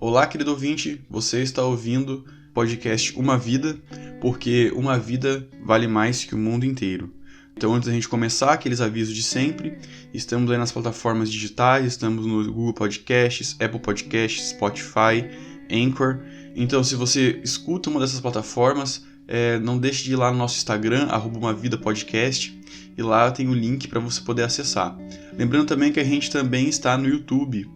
Olá, querido ouvinte, você está ouvindo o podcast Uma Vida, porque uma vida vale mais que o mundo inteiro. Então, antes da gente começar, aqueles avisos de sempre, estamos aí nas plataformas digitais, estamos no Google Podcasts, Apple Podcasts, Spotify, Anchor. Então, se você escuta uma dessas plataformas, não deixe de ir lá no nosso Instagram, @umavidapodcast, e lá tem o link para você poder acessar. Lembrando também que a gente também está no YouTube.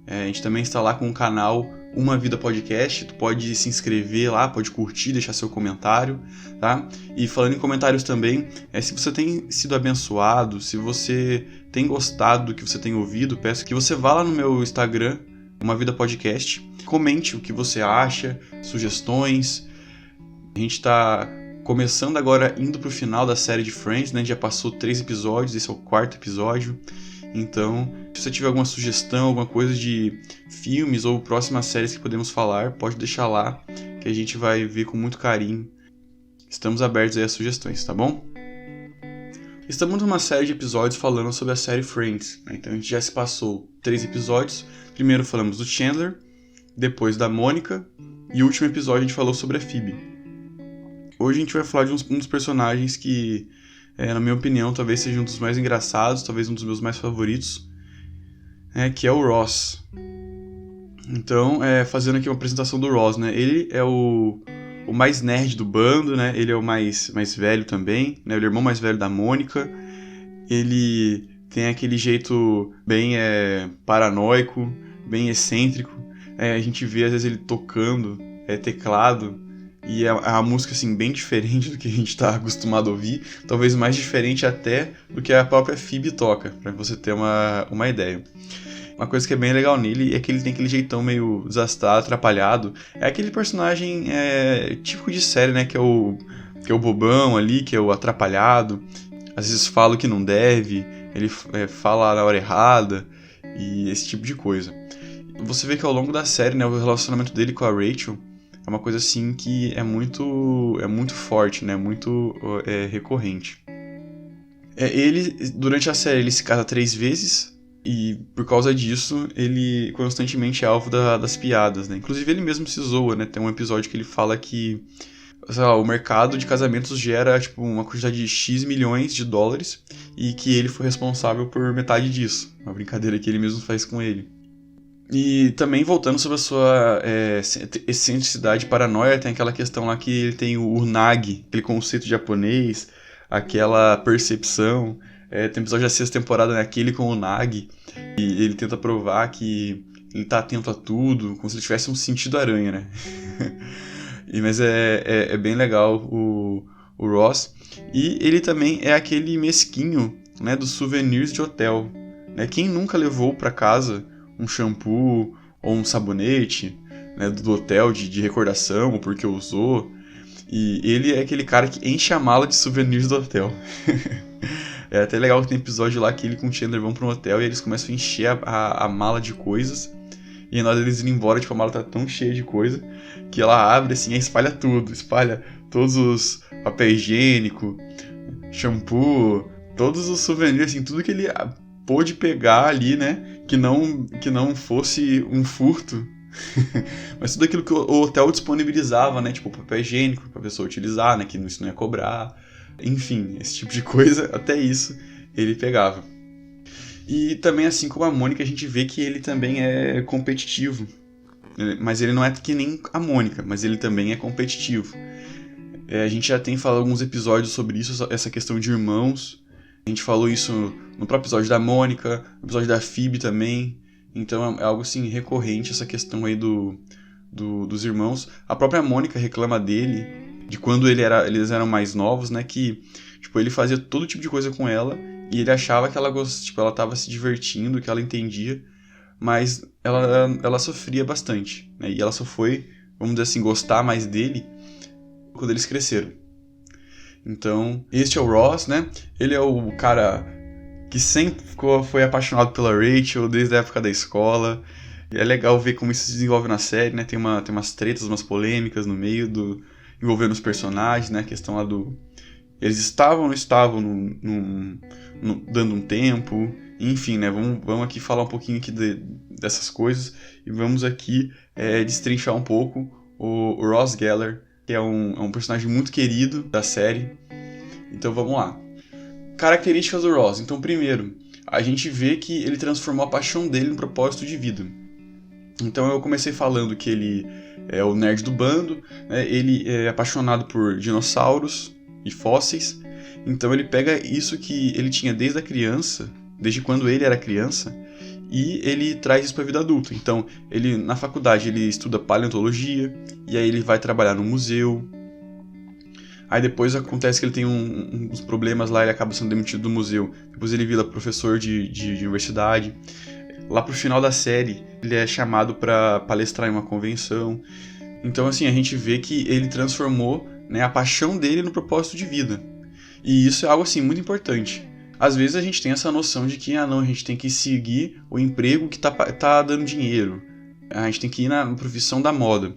A gente também está lá com o canal Uma Vida Podcast. Tu pode se inscrever lá, pode curtir, deixar seu comentário, tá? E falando em comentários também, se você tem sido abençoado, se você tem gostado do que você tem ouvido, peço que você vá lá no meu Instagram, Uma Vida Podcast, comente o que você acha, sugestões. A gente está começando agora, indo para o final da série de Friends, né? Já passou 3 episódios, esse é o 4º episódio. Então, se você tiver alguma sugestão, alguma coisa de filmes ou próximas séries que podemos falar, pode deixar lá, que a gente vai ver com muito carinho. Estamos abertos aí a sugestões, tá bom? Estamos numa série de episódios falando sobre a série Friends, né? Então a gente já se passou 3 episódios. Primeiro falamos do Chandler, depois da Mônica, e o último episódio a gente falou sobre a Phoebe. Hoje a gente vai falar de um dos personagens que, na minha opinião, talvez seja um dos mais engraçados, talvez um dos meus mais favoritos, que é o Ross. Então, fazendo aqui uma apresentação do Ross, né? Ele é o mais nerd do bando, né? Ele é o mais velho também, né? Ele é o irmão mais velho da Mônica. Ele tem aquele jeito bem paranoico, bem excêntrico. A gente vê, às vezes, ele tocando teclado. E é uma música, assim, bem diferente do que a gente está acostumado a ouvir. Talvez mais diferente até do que a própria Phoebe toca, para você ter uma ideia. Uma coisa que é bem legal nele é que ele tem aquele jeitão meio desastrado, atrapalhado. É aquele personagem típico de série, né? Que é o bobão ali, que é o atrapalhado. Às vezes fala o que não deve, ele fala na hora errada, e esse tipo de coisa. Você vê que ao longo da série, né, o relacionamento dele com a Rachel é uma coisa assim que é muito forte, né? Muito recorrente. Ele, durante a série, ele se casa 3 vezes e, por causa disso, ele constantemente é alvo das piadas, né? Inclusive, ele mesmo se zoa, né? Tem um episódio que ele fala que, sei lá, o mercado de casamentos gera, tipo, uma quantidade de X milhões de dólares e que ele foi responsável por metade disso. Uma brincadeira que ele mesmo faz com ele. E também voltando sobre a sua excentricidade e paranoia, tem aquela questão lá que ele tem o Unagi, aquele conceito japonês, aquela percepção. Tem episódio da 6ª temporada, né, aquele com o Unagi, e ele tenta provar que ele tá atento a tudo, como se ele tivesse um sentido aranha, né? Mas é bem legal o Ross. E ele também é aquele mesquinho, né, dos souvenirs de hotel, né? Quem nunca levou para casa um shampoo ou um sabonete, né, do hotel de recordação, ou porque usou. E ele é aquele cara que enche a mala de souvenirs do hotel. É até legal que tem episódio lá que ele com o Chandler vão para um hotel e eles começam a encher a mala de coisas. E na hora deles irem embora, tipo, a mala tá tão cheia de coisa que ela abre assim e espalha tudo. Espalha todos os papel higiênico, shampoo, todos os souvenirs, assim, tudo que ele pôde pegar ali, né, que não fosse um furto, mas tudo aquilo que o hotel disponibilizava, né, tipo papel higiênico pra pessoa utilizar, né, que isso não ia cobrar, enfim, esse tipo de coisa, até isso ele pegava. E também, assim como a Mônica, a gente vê que ele também é competitivo, mas ele não é que nem a Mônica, mas ele também é competitivo. A gente já tem falado alguns episódios sobre isso, essa questão de irmãos. A gente falou isso no próprio episódio da Mônica, no episódio da Phoebe também. Então é algo assim recorrente, essa questão aí dos irmãos. A própria Mônica reclama dele, de quando eles eram mais novos, né? Que tipo, ele fazia todo tipo de coisa com ela e ele achava que ela estava se divertindo, que ela entendia. Mas ela sofria bastante, né? E ela só foi, vamos dizer assim, gostar mais dele quando eles cresceram. Então, este é o Ross, né? Ele é o cara que sempre foi apaixonado pela Rachel desde a época da escola. E é legal ver como isso se desenvolve na série, né? Tem umas tretas, umas polêmicas no meio envolvendo os personagens, né? A questão lá eles estavam ou não estavam dando um tempo, Enfim, né, vamos aqui falar um pouquinho aqui dessas coisas e vamos aqui destrinchar um pouco o Ross Geller, que é um personagem muito querido da série. Então vamos lá. Características do Ross. Então, primeiro, a gente vê que ele transformou a paixão dele em propósito de vida. Então eu comecei falando que ele é o nerd do bando, né? Ele é apaixonado por dinossauros e fósseis. Então ele pega isso que ele tinha desde a criança, desde quando ele era criança, e ele traz isso para a vida adulta. Então, ele na faculdade ele estuda paleontologia, e aí ele vai trabalhar no museu. Aí depois acontece que ele tem uns problemas lá, ele acaba sendo demitido do museu. Depois ele vira professor de universidade. Lá pro final da série, ele é chamado para palestrar em uma convenção. Então, assim, a gente vê que ele transformou, né, a paixão dele no propósito de vida. E isso é algo, assim, muito importante. Às vezes a gente tem essa noção de que, não, a gente tem que seguir o emprego que tá dando dinheiro. A gente tem que ir na profissão da moda.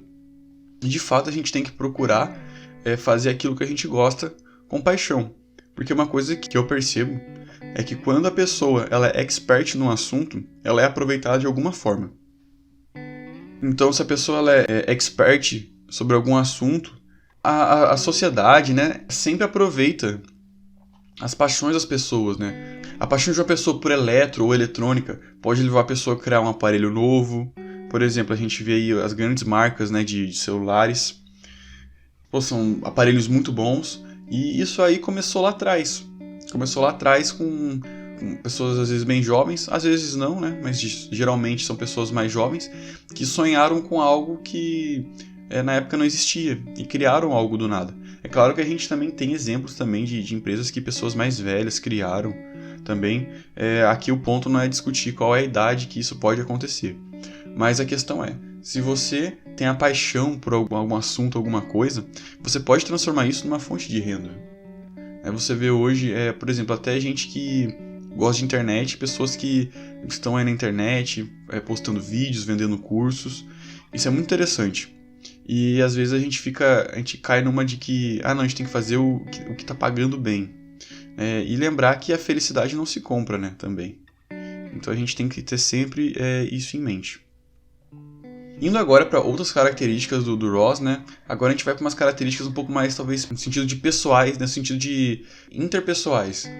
E, de fato, a gente tem que procurar fazer aquilo que a gente gosta com paixão. Porque uma coisa que eu percebo é que quando a pessoa ela é expert num assunto, ela é aproveitada de alguma forma. Então, se a pessoa ela é expert sobre algum assunto, a sociedade, né, sempre aproveita as paixões das pessoas, né? A paixão de uma pessoa por eletro ou eletrônica pode levar a pessoa a criar um aparelho novo. Por exemplo, a gente vê aí as grandes marcas, né, de celulares. Pô, são aparelhos muito bons. E isso aí começou lá atrás. Começou lá atrás com pessoas às vezes bem jovens, às vezes não, né? Mas geralmente são pessoas mais jovens que sonharam com algo que na época não existia e criaram algo do nada. É claro que a gente também tem exemplos também de empresas que pessoas mais velhas criaram também. Aqui o ponto não é discutir qual é a idade que isso pode acontecer. Mas a questão é, se você tem a paixão por algum assunto, alguma coisa, você pode transformar isso numa fonte de renda. Você vê hoje, por exemplo, até gente que gosta de internet, pessoas que estão aí na internet, postando vídeos, vendendo cursos. Isso é muito interessante. E às vezes a gente cai numa de que, não, a gente tem que fazer o que está pagando bem. E lembrar que a felicidade não se compra, né, também. Então a gente tem que ter sempre isso em mente. Indo agora para outras características do Ross, né? Agora a gente vai para umas características um pouco mais, talvez, no sentido de pessoais, no sentido de interpessoais.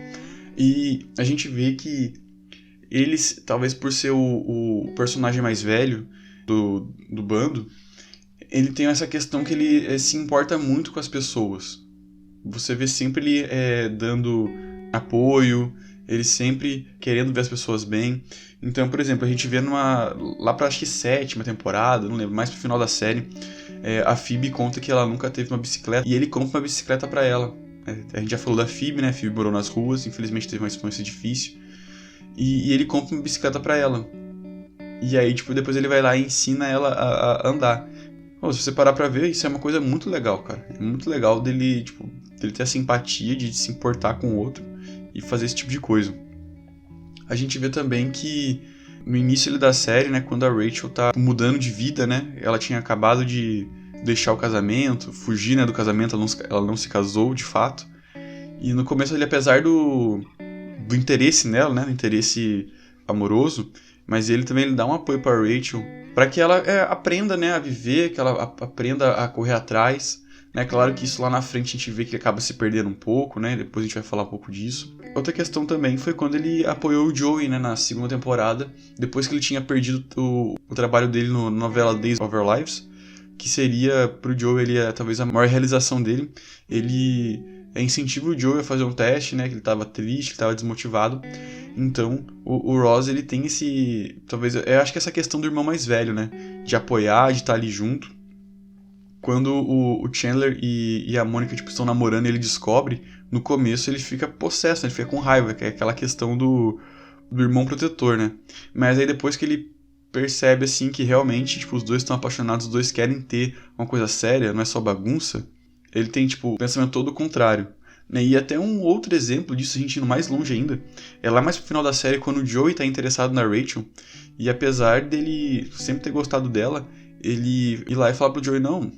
E a gente vê que eles, talvez por ser o personagem mais velho do bando, ele tem essa questão que ele se importa muito com as pessoas. Você vê sempre ele dando apoio, ele sempre querendo ver as pessoas bem. Então, por exemplo, a gente vê lá pra acho que 7ª temporada, não lembro, mais pro final da série, a Phoebe conta que ela nunca teve uma bicicleta e ele compra uma bicicleta pra ela. A gente já falou da Phoebe, né? A Phoebe morou nas ruas, infelizmente teve uma experiência difícil. E ele compra uma bicicleta pra ela. E aí, depois ele vai lá e ensina ela a andar. Se você parar pra ver, isso é uma coisa muito legal, cara. É muito legal dele ter a simpatia de se importar com o outro e fazer esse tipo de coisa. A gente vê também que no início da série, né, quando a Rachel tá mudando de vida, né, ela tinha acabado de deixar o casamento, fugir, né, do casamento, ela não se casou de fato. E no começo ele, apesar do interesse nela, né, do interesse amoroso, mas ele também dá um apoio pra Rachel, para que ela aprenda, né, a viver, que ela aprenda a correr atrás. É claro que isso lá na frente a gente vê que ele acaba se perdendo um pouco, né? Depois a gente vai falar um pouco disso. Outra questão também foi quando ele apoiou o Joey, né, na 2ª temporada, depois que ele tinha perdido o trabalho dele na novela Days of Our Lives, que seria pro Joey talvez a maior realização dele. Ele incentiva o Joey a fazer um teste, né, que ele estava triste, que estava desmotivado. Então, o Ross, ele tem talvez, eu acho que essa questão do irmão mais velho, né, de apoiar, de estar ali junto. Quando o Chandler e a Mônica estão namorando e ele descobre, no começo ele fica possesso, ele fica com raiva, que é aquela questão do irmão protetor, né? Mas aí depois que ele percebe assim que realmente os dois estão apaixonados, os dois querem ter uma coisa séria, não é só bagunça, ele tem o pensamento todo contrário. Né? E até um outro exemplo disso, a gente indo mais longe ainda, é lá mais pro final da série, quando o Joey tá interessado na Rachel, e apesar dele sempre ter gostado dela, ele ir lá e falar pro Joey, não,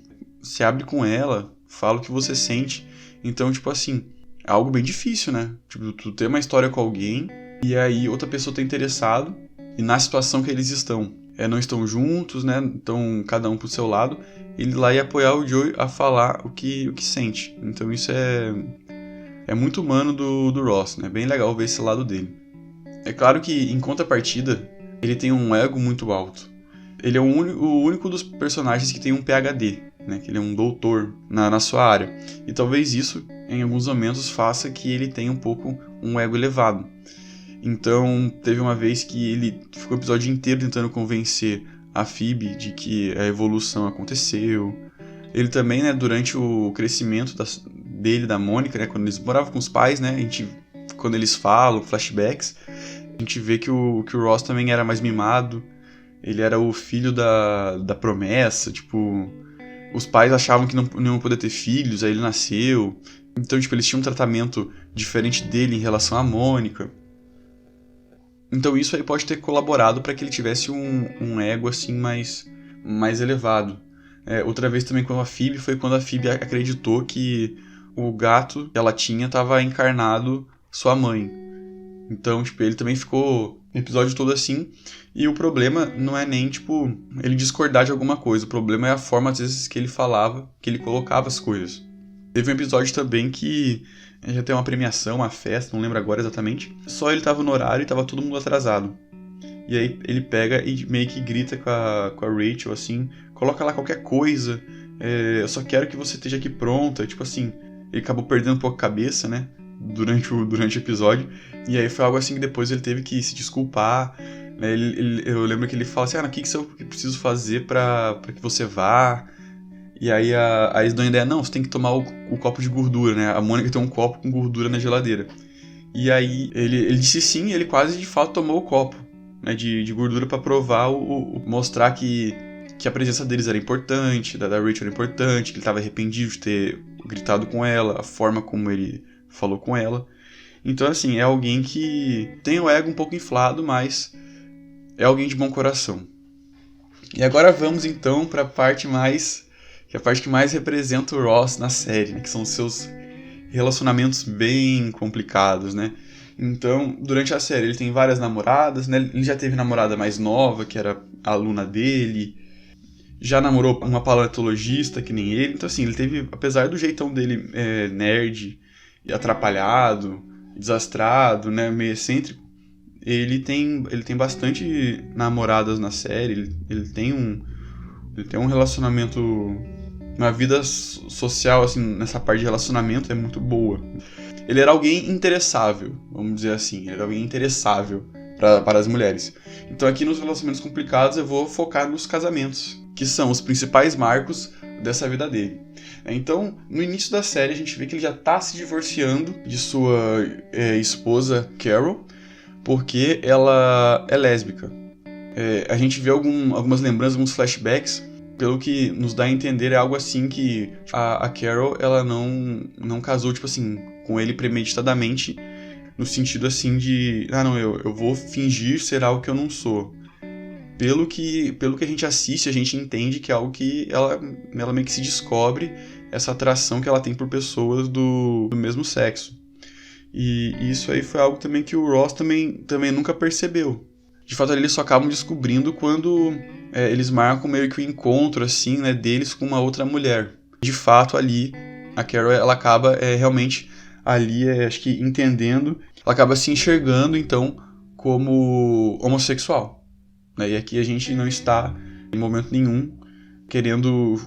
se abre com ela, fala o que você sente. Então, assim, é algo bem difícil, né? Tu ter uma história com alguém e aí outra pessoa tá interessado, e na situação que eles estão, não estão juntos, né, estão cada um pro seu lado, ele lá ia apoiar o Joey a falar o que sente. Então isso é muito humano do Ross, né, bem legal ver esse lado dele. É claro que, em contrapartida, ele tem um ego muito alto. Ele é o único dos personagens que tem um PhD, né? Que ele é um doutor na sua área. E talvez isso, em alguns momentos, faça que ele tenha um pouco um ego elevado. Então, teve uma vez que ele ficou o episódio inteiro tentando convencer a Phoebe de que a evolução aconteceu. Ele também, né, durante o crescimento dele, da Mônica, né, quando eles moravam com os pais, né, quando eles falam, flashbacks, a gente vê que o Ross também era mais mimado. Ele era o filho da promessa, tipo, os pais achavam que não iam poder ter filhos, aí ele nasceu. Então, tipo, eles tinham um tratamento diferente dele em relação à Mônica. Então isso aí pode ter colaborado para que ele tivesse um ego, assim, mais elevado. Outra vez também com a Phoebe foi quando a Phoebe acreditou que o gato que ela tinha estava encarnado sua mãe. Então, tipo, ele também ficou o episódio todo assim. E o problema não é nem, tipo, ele discordar de alguma coisa. O problema é a forma, às vezes, que ele falava, que ele colocava as coisas. Teve um episódio também que já tem uma premiação, uma festa, não lembro agora exatamente. Só ele tava no horário e tava todo mundo atrasado. E aí ele pega e meio que grita com a Rachel, assim, coloca lá qualquer coisa, eu só quero que você esteja aqui pronta. Tipo assim, ele acabou perdendo um pouco a cabeça, né, durante o episódio. E aí foi algo assim que depois ele teve que se desculpar. Eu lembro que ele fala assim, o que eu preciso fazer pra que você vá? E aí eles dão a ideia, não, você tem que tomar o copo de gordura, né? A Mônica tem um copo com gordura na geladeira. E aí ele disse sim, e ele quase de fato tomou o copo, né, de gordura pra provar, mostrar que a presença deles era importante, da Rachel era importante, que ele estava arrependido de ter gritado com ela, a forma como ele falou com ela. Então, assim, é alguém que tem o ego um pouco inflado, mas é alguém de bom coração. E agora vamos, então, para a parte que mais representa o Ross na série, né? Que são os seus relacionamentos bem complicados, né? Então, durante a série, ele tem várias namoradas, né? Ele já teve namorada mais nova, que era a aluna dele, já namorou uma paleontologista, que nem ele. Então, assim, ele teve, apesar do jeitão dele nerd, atrapalhado, desastrado, né? Meio excêntrico, ele tem bastante namoradas na série, ele tem um relacionamento, uma vida social, assim, nessa parte de relacionamento é muito boa. Ele era alguém interessável, vamos dizer assim, ele era alguém interessável para as mulheres. Então aqui nos relacionamentos complicados eu vou focar nos casamentos, que são os principais marcos dessa vida dele. Então, no início da série a gente vê que ele já está se divorciando de sua esposa Carol, porque ela é lésbica. A gente vê algumas lembranças, alguns flashbacks, pelo que nos dá a entender é algo assim que a Carol, ela não casou, tipo assim, com ele premeditadamente, no sentido assim de, não, eu vou fingir ser algo que eu não sou. Pelo que a gente assiste, a gente entende que é algo que ela meio que se descobre, essa atração que ela tem por pessoas do mesmo sexo. E isso aí foi algo também que o Ross também nunca percebeu. De fato, eles só acabam descobrindo quando eles marcam meio que o encontro, assim, né, deles com uma outra mulher. De fato, ali, a Carol, ela acaba realmente ali, acho que entendendo, ela acaba se enxergando, então, como homossexual. Né? E aqui a gente não está, em momento nenhum, querendo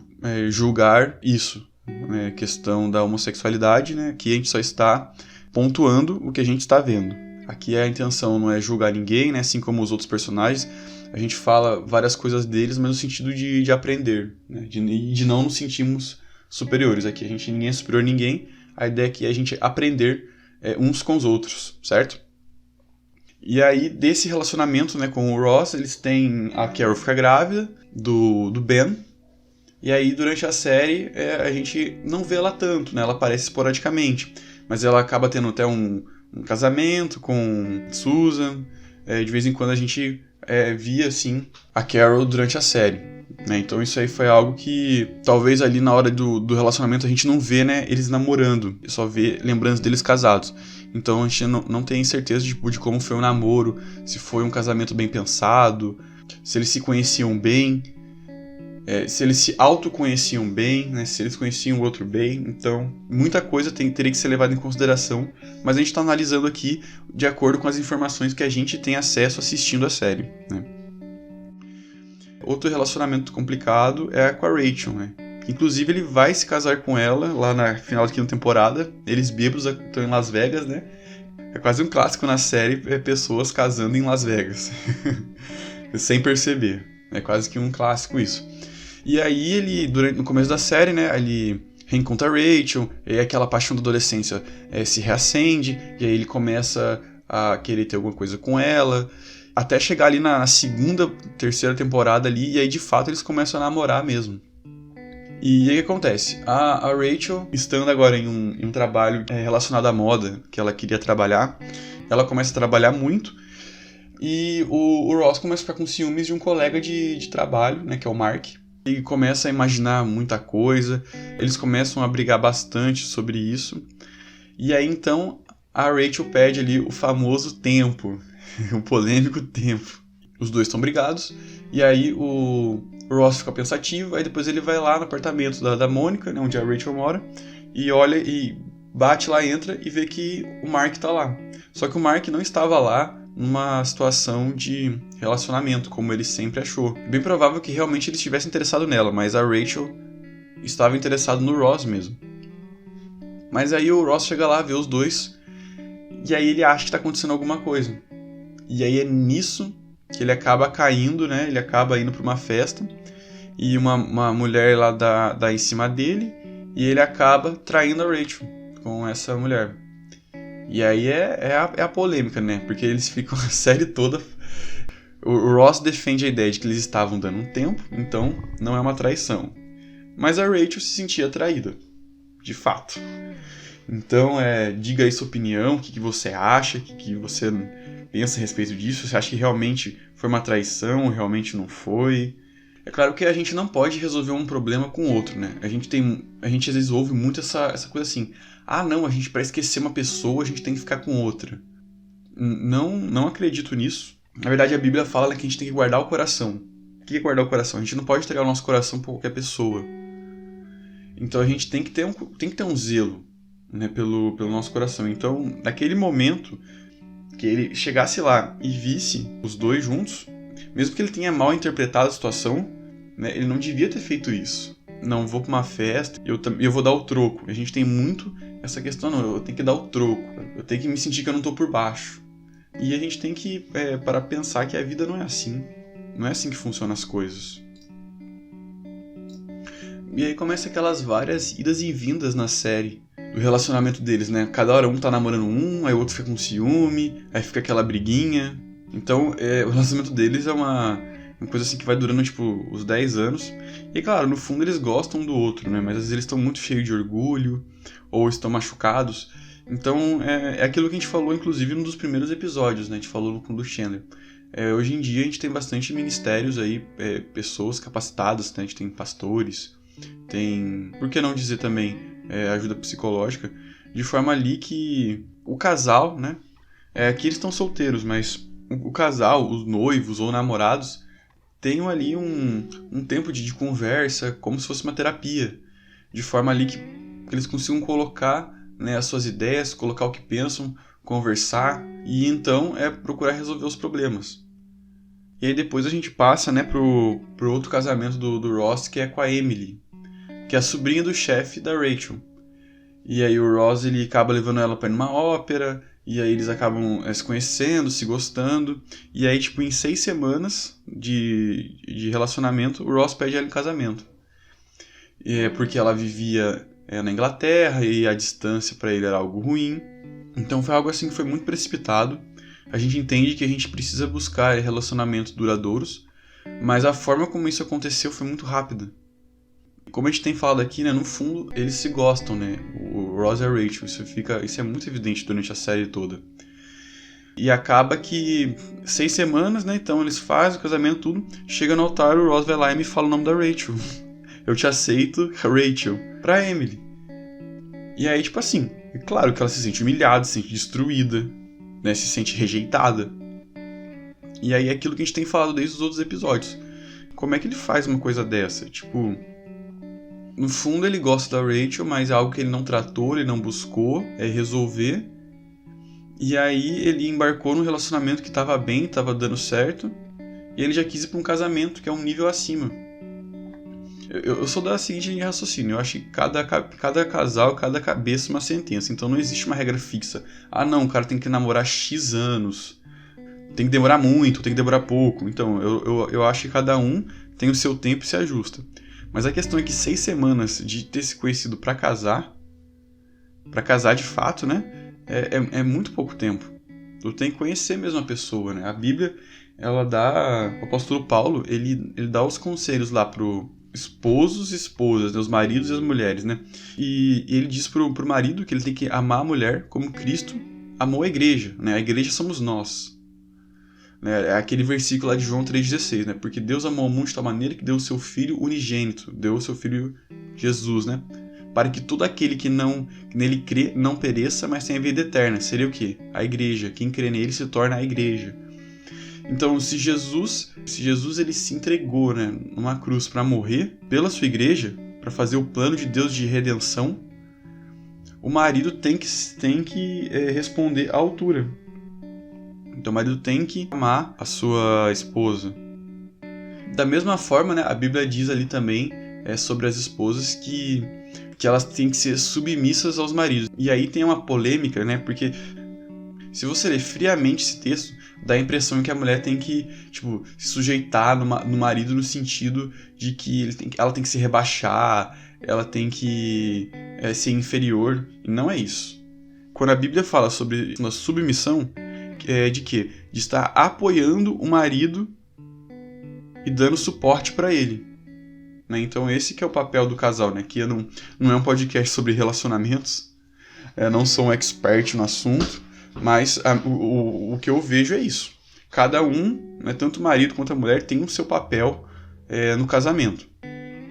julgar isso, né? Questão da homossexualidade, né? Aqui a gente só está pontuando o que a gente está vendo. Aqui a intenção não é julgar ninguém, né? Assim como os outros personagens, a gente fala várias coisas deles, mas no sentido de aprender, né? de não nos sentirmos superiores. Aqui ninguém é superior a ninguém, a ideia aqui é a gente aprender uns com os outros, certo? E aí, desse relacionamento, né, com o Ross, eles têm a Carol fica grávida do Ben, e aí durante a série a gente não vê ela tanto, né? Ela aparece esporadicamente, mas ela acaba tendo até um casamento com Susan. De vez em quando a gente via assim a Carol durante a série, né? Então isso aí foi algo que talvez ali na hora do relacionamento a gente não vê, né, eles namorando, só vê lembranças deles casados. Então a gente não tem certeza de como foi o namoro, se foi um casamento bem pensado, se eles se conheciam bem, se eles se autoconheciam bem, né, se eles conheciam o outro bem. Então muita coisa teria que ser levada em consideração, mas a gente está analisando aqui de acordo com as informações que a gente tem acesso assistindo a série, né? Outro relacionamento complicado é com a Rachel, né? Inclusive ele vai se casar com ela lá na final da quinta temporada. Eles bêbados estão em Las Vegas, né? É quase um clássico na série, pessoas casando em Las Vegas. Sem perceber. É quase que um clássico isso. E aí ele, no começo da série, né, ele reencontra a Rachel, e aí aquela paixão da adolescência se reacende, e aí ele começa a querer ter alguma coisa com ela, até chegar ali na segunda, terceira temporada ali, e aí de fato eles começam a namorar mesmo. E aí o que acontece? A Rachel, estando agora em um trabalho relacionado à moda, que ela queria trabalhar, ela começa a trabalhar muito, e o Ross começa a ficar com ciúmes de um colega de trabalho, né, que é o Mark, e começa a imaginar muita coisa, eles começam a brigar bastante sobre isso, e aí então a Rachel pede ali o famoso tempo, o polêmico tempo. Os dois estão brigados, e aí o Ross fica pensativo, aí depois ele vai lá no apartamento da Mônica, né, onde a Rachel mora, e olha e bate lá, entra e vê que o Mark tá lá. Só que o Mark não estava lá numa situação de relacionamento, como ele sempre achou. Bem provável que realmente ele estivesse interessado nela, mas a Rachel estava interessada no Ross mesmo. Mas aí o Ross chega lá, vê os dois, e aí ele acha que está acontecendo alguma coisa. E aí é nisso que ele acaba caindo, né? Ele acaba indo para uma festa, e uma mulher lá dá em cima dele, e ele acaba traindo a Rachel com essa mulher. E aí é a polêmica, né? Porque eles ficam a série toda... O Ross defende a ideia de que eles estavam dando um tempo, então não é uma traição. Mas a Rachel se sentia traída, de fato. Então, diga aí sua opinião, o que você acha, o que você pensa a respeito disso. Você acha que realmente foi uma traição, realmente não foi? É claro que a gente não pode resolver um problema com o outro, né? A gente às vezes ouve muito essa coisa assim... Ah, não, para esquecer uma pessoa, a gente tem que ficar com outra. Não acredito nisso. Na verdade, a Bíblia fala que a gente tem que guardar o coração. O que é guardar o coração? A gente não pode entregar o nosso coração para qualquer pessoa. Então a gente tem que ter um zelo, né, pelo nosso coração. Então, naquele momento que ele chegasse lá e visse os dois juntos, mesmo que ele tenha mal interpretado a situação, né, ele não devia ter feito isso. Não, vou pra uma festa e eu vou dar o troco. A gente tem muito essa questão, não, eu tenho que dar o troco. Eu tenho que me sentir que eu não tô por baixo. E a gente tem que parar pra pensar que a vida não é assim. Não é assim que funcionam as coisas. E aí começa aquelas várias idas e vindas na série. Do relacionamento deles, né? Cada hora um tá namorando aí o outro fica com ciúme, aí fica aquela briguinha. Então, o relacionamento deles é uma coisa assim que vai durando, tipo, os 10 anos. E, claro, no fundo eles gostam um do outro, né? Mas às vezes eles estão muito cheios de orgulho, ou estão machucados. Então, é aquilo que a gente falou, inclusive, num dos primeiros episódios, né? A gente falou com o do Chandler. Hoje em dia a gente tem bastante ministérios aí, pessoas capacitadas, né? A gente tem pastores, tem, por que não dizer também, ajuda psicológica, de forma ali que o casal, né? Aqui eles estão solteiros, mas o casal, os noivos ou namorados, tenham ali um tempo de conversa, como se fosse uma terapia, de forma ali que eles consigam colocar, né, as suas ideias, colocar o que pensam, conversar, e então procurar resolver os problemas. E aí depois a gente passa, né, pro outro casamento do Ross, que é com a Emily, que é a sobrinha do chefe da Rachel. E aí o Ross ele acaba levando ela para ir numa ópera, e aí eles acabam se conhecendo, se gostando. E aí, tipo, em 6 semanas de relacionamento, o Ross pede ela em casamento. Porque ela vivia na Inglaterra e a distância para ele era algo ruim. Então foi algo assim que foi muito precipitado. A gente entende que a gente precisa buscar relacionamentos duradouros, mas a forma como isso aconteceu foi muito rápida. Como a gente tem falado aqui, né, no fundo, eles se gostam, né? O Ross e a Rachel, isso é muito evidente durante a série toda. E acaba que 6 semanas, né, então eles fazem o casamento, tudo. Chega no altar, o Ross vai lá e me fala o nome da Rachel. Eu te aceito, Rachel, pra Emily. E aí, tipo assim, E claro que ela se sente humilhada, se sente destruída, né? Se sente rejeitada. E aí é aquilo que a gente tem falado desde os outros episódios. Como é que ele faz uma coisa dessa? Tipo, no fundo ele gosta da Rachel, mas é algo que ele não tratou, ele não buscou resolver. E aí ele embarcou num relacionamento que estava bem, estava dando certo. E ele já quis ir para um casamento, que é um nível acima. Eu sou da seguinte linha de raciocínio. Eu acho que cada casal, cada cabeça é uma sentença. Então não existe uma regra fixa. Ah não, o cara tem que namorar X anos. Tem que demorar muito, tem que demorar pouco. Então, eu acho que cada um tem o seu tempo e se ajusta. Mas a questão é que 6 semanas de ter se conhecido pra casar de fato, né? É muito pouco tempo. Tu tem que conhecer mesmo a pessoa, né? A Bíblia, ela dá... O apóstolo Paulo, ele dá os conselhos lá pro esposos e esposas, né? Os maridos e as mulheres, né? E ele diz pro marido que ele tem que amar a mulher como Cristo amou a igreja, né? A igreja somos nós. É aquele versículo lá de João 3,16, né? Porque Deus amou o mundo de tal maneira que deu o seu Filho unigênito, deu o seu Filho Jesus, né? Para que todo aquele que nele crê não pereça, mas tenha vida eterna. Seria o quê? A igreja. Quem crê nele se torna a igreja. Então, se Jesus ele se entregou, né, numa cruz para morrer pela sua igreja, para fazer o plano de Deus de redenção, o marido tem que responder à altura. Então o marido tem que amar a sua esposa. Da mesma forma, né, a Bíblia diz ali também sobre as esposas que elas têm que ser submissas aos maridos. E aí tem uma polêmica, né, porque se você ler friamente esse texto, dá a impressão que a mulher tem que se sujeitar no marido no sentido de que ela tem que se rebaixar, ela tem que ser inferior. E não é isso. Quando a Bíblia fala sobre uma submissão, de quê? De estar apoiando o marido e dando suporte para ele. Né? Então esse que é o papel do casal, né? Que não é um podcast sobre relacionamentos, não sou um expert no assunto, mas o que eu vejo é isso. Cada um, né, tanto o marido quanto a mulher, tem o seu papel no casamento.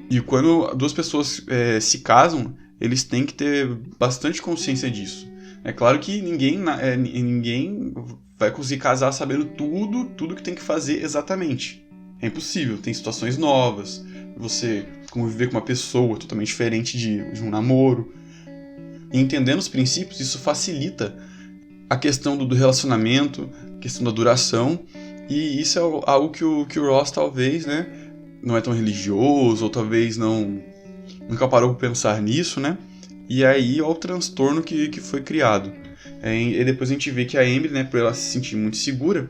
E quando duas pessoas se casam, eles têm que ter bastante consciência disso. É claro que ninguém vai conseguir casar sabendo tudo que tem que fazer exatamente. É impossível, tem situações novas, você conviver com uma pessoa totalmente diferente de um namoro. E entendendo os princípios, isso facilita a questão do relacionamento, a questão da duração, e isso é algo que o Ross talvez, né, não é tão religioso, ou talvez nunca parou para pensar nisso, né? E aí, olha o transtorno que foi criado. E depois a gente vê que a Emily, né, por ela se sentir muito segura,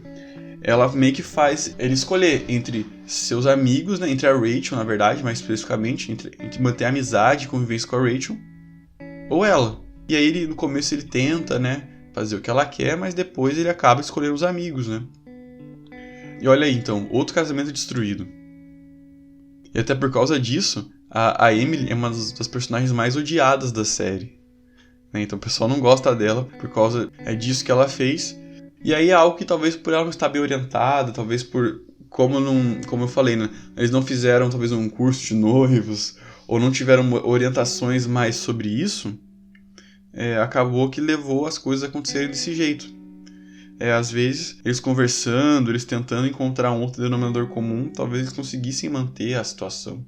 ela meio que faz ele escolher entre seus amigos, né, entre a Rachel, na verdade, mais especificamente, entre manter a amizade e convivência com a Rachel, ou ela. E aí, no começo, ele tenta, né, fazer o que ela quer, mas depois ele acaba escolhendo os amigos, né? E olha aí, então, outro casamento destruído. E até por causa disso, a Emily é uma das personagens mais odiadas da série. Então o pessoal não gosta dela por causa disso que ela fez. E aí é algo que talvez por ela não estar bem orientada, talvez por... Como eu falei, né? Eles não fizeram talvez um curso de noivos, ou não tiveram orientações mais sobre isso, acabou que levou as coisas a acontecerem desse jeito. Às vezes, eles conversando, eles tentando encontrar um outro denominador comum, talvez eles conseguissem manter a situação.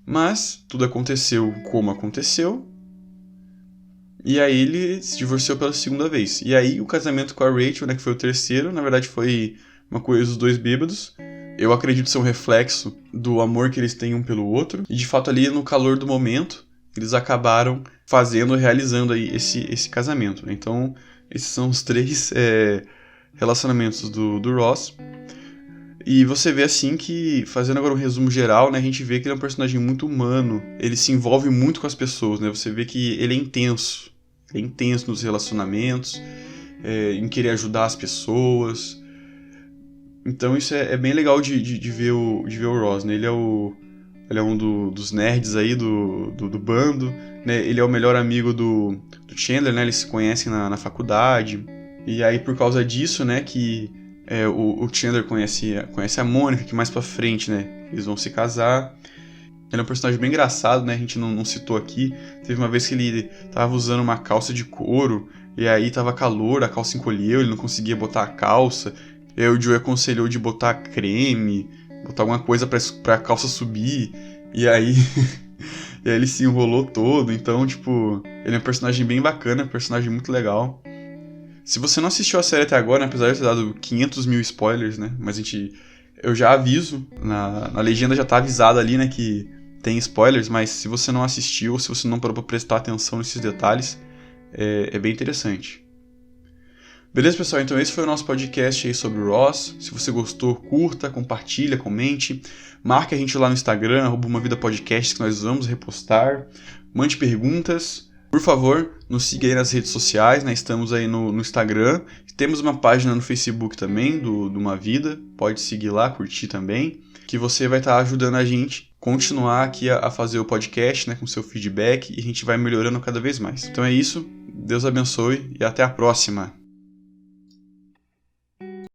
Mas tudo aconteceu como aconteceu, e aí ele se divorciou pela segunda vez. E aí o casamento com a Rachel, né, que foi o terceiro, na verdade foi uma coisa dos dois bêbados. Eu acredito ser um reflexo do amor que eles têm um pelo outro. E de fato ali no calor do momento, eles acabaram realizando aí esse casamento. Então esses são os 3 relacionamentos do Ross. E você vê assim que, fazendo agora um resumo geral, né, a gente vê que ele é um personagem muito humano. Ele se envolve muito com as pessoas, né? Você vê que ele é intenso. Ele é intenso nos relacionamentos, em querer ajudar as pessoas. Então isso é bem legal de ver o Ross, né? Ele é um dos nerds aí do bando, né? Ele é o melhor amigo do Chandler, né? Eles se conhecem na faculdade. E aí por causa disso, né, que o Chandler conhece a Mônica, que mais pra frente, né, eles vão se casar. Ele é um personagem bem engraçado, né? A gente não citou aqui. Teve uma vez que ele tava usando uma calça de couro, e aí tava calor, a calça encolheu, ele não conseguia botar a calça. E aí o Joey aconselhou de botar creme, botar alguma coisa pra calça subir. E aí, e aí ele se enrolou todo. Então, tipo, ele é um personagem bem bacana, um personagem muito legal. Se você não assistiu a série até agora, né, apesar de ter dado 500 mil spoilers, né? Mas eu já aviso, na legenda já tá avisado ali, né, que tem spoilers, mas se você não assistiu ou se você não parou pra prestar atenção nesses detalhes, é bem interessante. Beleza, pessoal? Então esse foi o nosso podcast aí sobre o Ross. Se você gostou, curta, compartilha, comente. Marque a gente lá no Instagram, @umavidapodcast, que nós vamos repostar. Mande perguntas. Por favor, nos siga aí nas redes sociais, né? Estamos aí no Instagram. Temos uma página no Facebook também, do Uma Vida. Pode seguir lá, curtir também. Que você vai estar ajudando a gente a continuar aqui a fazer o podcast, né? Com seu feedback. E a gente vai melhorando cada vez mais. Então é isso. Deus abençoe e até a próxima.